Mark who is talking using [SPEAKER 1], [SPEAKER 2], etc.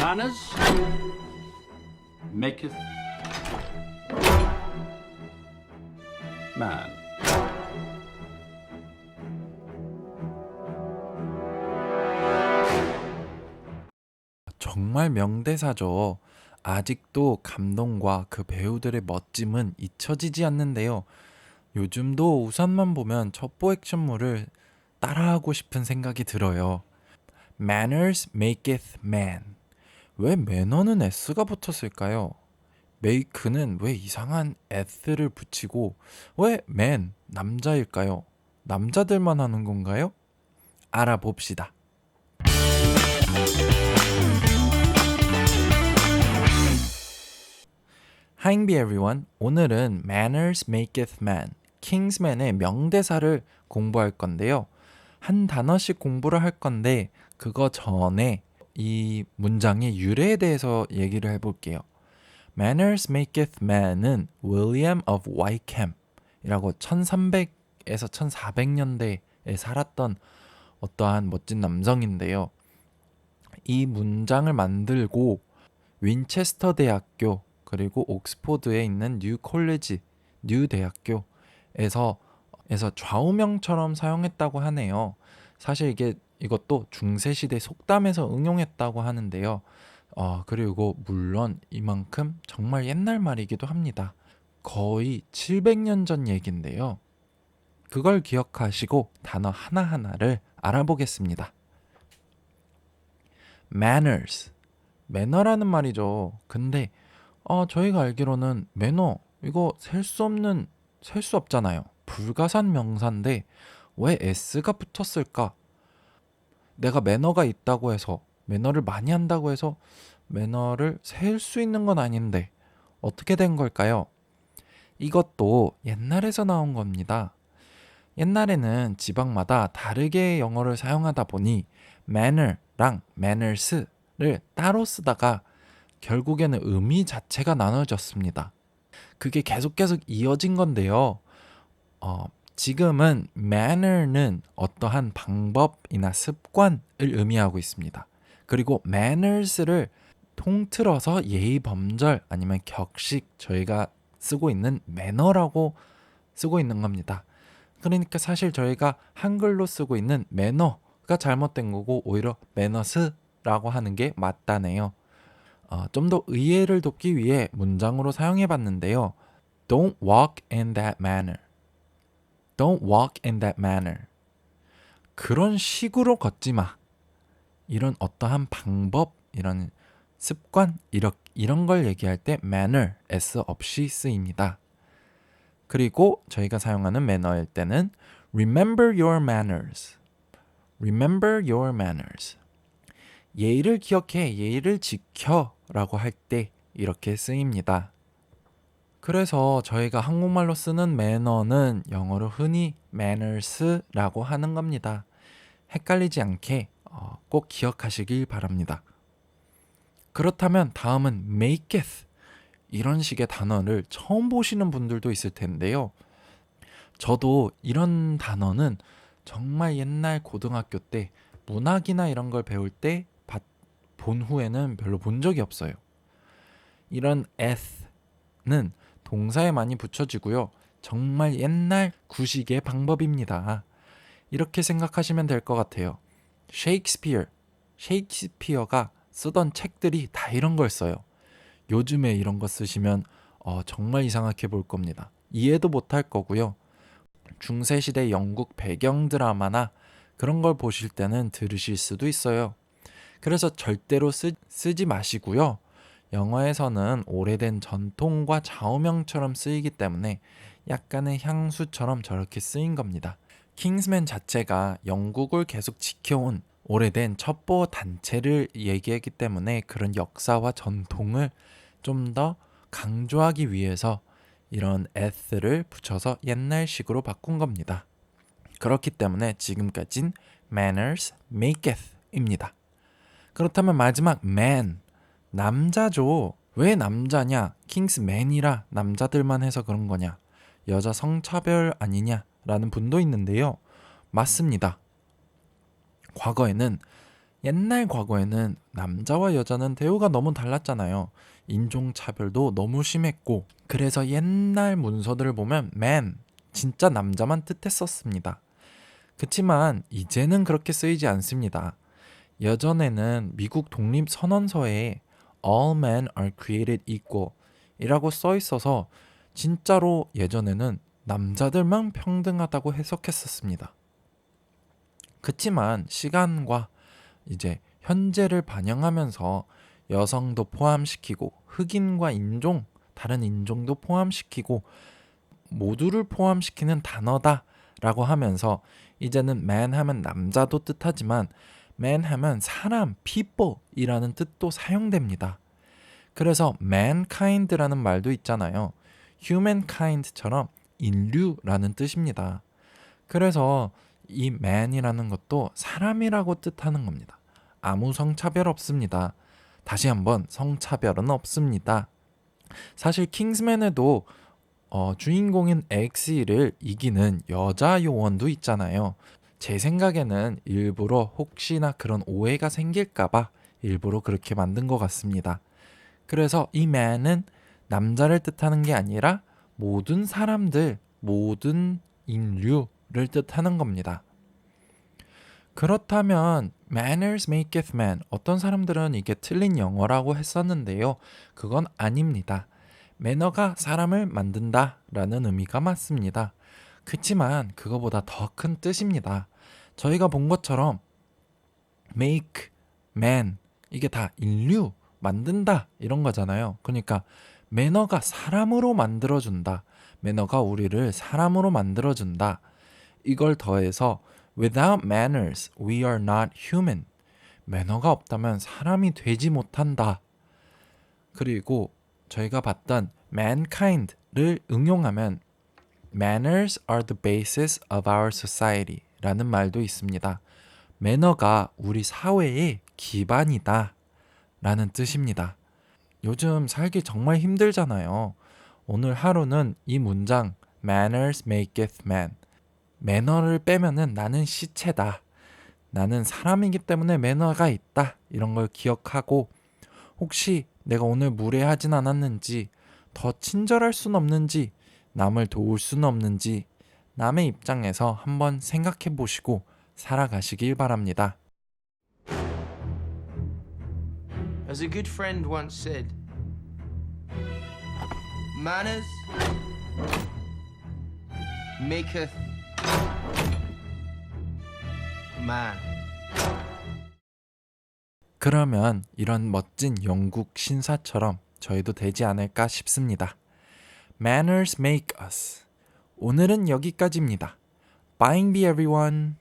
[SPEAKER 1] Manners maketh man.
[SPEAKER 2] 정말 명대사죠. 아직도 감동과 그 배우들의 멋짐은 잊혀지지 않는데요. 요즘도 우산만 보면 첩보 액션물을 따라하고 싶은 생각이 들어요. Manners maketh man. 왜 매너는 S가 붙었을까요? make는 왜 이상한 S를 붙이고 왜 man, 남자일까요? 남자들만 하는 건가요? 알아봅시다. Hi everyone. 오늘은 Manners maketh man, 킹스맨의 명대사를 공부할 건데요. 한 단어씩 공부를 할 건데 그거 전에 이 문장의 유래에 대해서 얘기를 해볼게요. Manners maketh man은 William of Wykeham이라고 1300에서 1400년대에 살았던 어떠한 멋진 남성인데요. 이 문장을 만들고 윈체스터 대학교 그리고 옥스포드에 있는 뉴 대학교에서 좌우명처럼 사용했다고 하네요. 사실 이것도 중세시대 속담에서 응용했다고 하는데요. 그리고 물론 이만큼 정말 옛날 말이기도 합니다. 거의 700년 전 얘기인데요. 그걸 기억하시고 단어 하나하나를 알아보겠습니다. Manners. 매너라는 말이죠. 근데 저희가 알기로는 매너 이거 셀 수 없잖아요. 불가산 명사인데 왜 S가 붙었을까? 내가 매너가 있다고 해서 매너를 많이 한다고 해서 매너를 셀 수 있는 건 아닌데 어떻게 된 걸까요? 이것도 옛날에서 나온 겁니다. 옛날에는 지방마다 다르게 영어를 사용하다 보니 manner랑 manners를 따로 쓰다가 결국에는 의미 자체가 나눠졌습니다. 그게 계속 이어진 건데요. 지금은 manner는 어떠한 방법이나 습관을 의미하고 있습니다. 그리고 manners를 통틀어서 예의 범절 아니면 격식 저희가 쓰고 있는 매너라고 쓰고 있는 겁니다. 그러니까 사실 저희가 한글로 쓰고 있는 매너가 잘못된 거고 오히려 매너스라고 하는 게 맞다네요. 좀 더 의외를 돕기 위해 문장으로 사용해 봤는데요. Don't walk in that manner. Don't walk in that manner. 그런 식으로 걷지 마. 이런 어떠한 방법, 이런 습관, 이런 걸 얘기할 때 manner, s 없이 쓰입니다. 그리고 저희가 사용하는 매너일 때는 remember your manners. Remember your manners. 예의를 기억해, 예의를 지켜 라고 할 때 이렇게 쓰입니다. 그래서 저희가 한국말로 쓰는 매너는 영어로 흔히 manners라고 하는 겁니다. 헷갈리지 않게 꼭 기억하시길 바랍니다. 그렇다면 다음은 maketh 이런 식의 단어를 처음 보시는 분들도 있을 텐데요. 저도 이런 단어는 정말 옛날 고등학교 때 문학이나 이런 걸 배울 때 본 후에는 별로 본 적이 없어요. 이런 ath는 동사에 많이 붙여지고요. 정말 옛날 구식의 방법입니다. 이렇게 생각하시면 될 것 같아요. 셰익스피어가 쓰던 책들이 다 이런 걸 써요. 요즘에 이런 거 쓰시면 정말 이상하게 볼 겁니다. 이해도 못할 거고요. 중세시대 영국 배경 드라마나 그런 걸 보실 때는 들으실 수도 있어요. 그래서 절대로 쓰지 마시고요. 영어에서는 오래된 전통과 좌우명처럼 쓰이기 때문에 약간의 향수처럼 저렇게 쓰인 겁니다. 킹스맨 자체가 영국을 계속 지켜온 오래된 첩보 단체를 얘기했기 때문에 그런 역사와 전통을 좀 더 강조하기 위해서 이런 s를 붙여서 옛날식으로 바꾼 겁니다. 그렇기 때문에 지금까진 manners maketh입니다. 그렇다면 마지막 man, 남자죠. 왜 남자냐? 킹스맨이라 남자들만 해서 그런 거냐? 여자 성차별 아니냐? 라는 분도 있는데요. 맞습니다. 과거에는 옛날 과거에는 남자와 여자는 대우가 너무 달랐잖아요. 인종차별도 너무 심했고, 그래서 옛날 문서들을 보면 man, 진짜 남자만 뜻했었습니다. 그치만 이제는 그렇게 쓰이지 않습니다. 예전에는 미국 독립선언서에 All men are created equal 이라고 써 있어서 진짜로 예전에는 남자들만 평등하다고 해석했었습니다. 그치만 시간과 이제 현재를 반영하면서 여성도 포함시키고 흑인과 인종, 다른 인종도 포함시키고 모두를 포함시키는 단어다라고 하면서 이제는 man 하면 남자도 뜻하지만 man 하면 사람, people이라는 뜻도 사용됩니다. 그래서 mankind라는 말도 있잖아요. humankind처럼 인류라는 뜻입니다. 그래서 이 man이라는 것도 사람이라고 뜻하는 겁니다. 아무 성차별 없습니다. 다시 한번 성차별은 없습니다. 사실 킹스맨에도 주인공인 엑시를 이기는 여자 요원도 있잖아요. 제 생각에는 일부러 혹시나 그런 오해가 생길까봐 일부러 그렇게 만든 것 같습니다. 그래서 이 man은 남자를 뜻하는 게 아니라 모든 사람들, 모든 인류를 뜻하는 겁니다. 그렇다면 manners maketh man, 어떤 사람들은 이게 틀린 영어라고 했었는데요. 그건 아닙니다. 매너가 사람을 만든다 라는 의미가 맞습니다. 그치만 그거보다 더 큰 뜻입니다. 저희가 본 것처럼 make, man, 이게 다 인류, 만든다 이런 거잖아요. 그러니까 매너가 사람으로 만들어준다. 매너가 우리를 사람으로 만들어준다. 이걸 더해서 without manners, we are not human. 매너가 없다면 사람이 되지 못한다. 그리고 저희가 봤던 mankind를 응용하면 manners are the basis of our society 라는 말도 있습니다. 매너가 우리 사회의 기반이다 라는 뜻입니다. 요즘 살기 정말 힘들잖아요. 오늘 하루는 이 문장 manners maketh man, 매너를 빼면은 나는 시체다, 나는 사람이기 때문에 매너가 있다, 이런 걸 기억하고 혹시 내가 오늘 무례하진 않았는지, 더 친절할 순 없는지, 남을 도울 순 없는지 남의 입장에서 한번 생각해 보시고 살아가시길 바랍니다.
[SPEAKER 1] As a good friend once said, manners maketh man.
[SPEAKER 2] 그러면 이런 멋진 영국 신사처럼 저희도 되지 않을까 싶습니다. Manners make us. 오늘은 여기까지입니다. Bye everyone.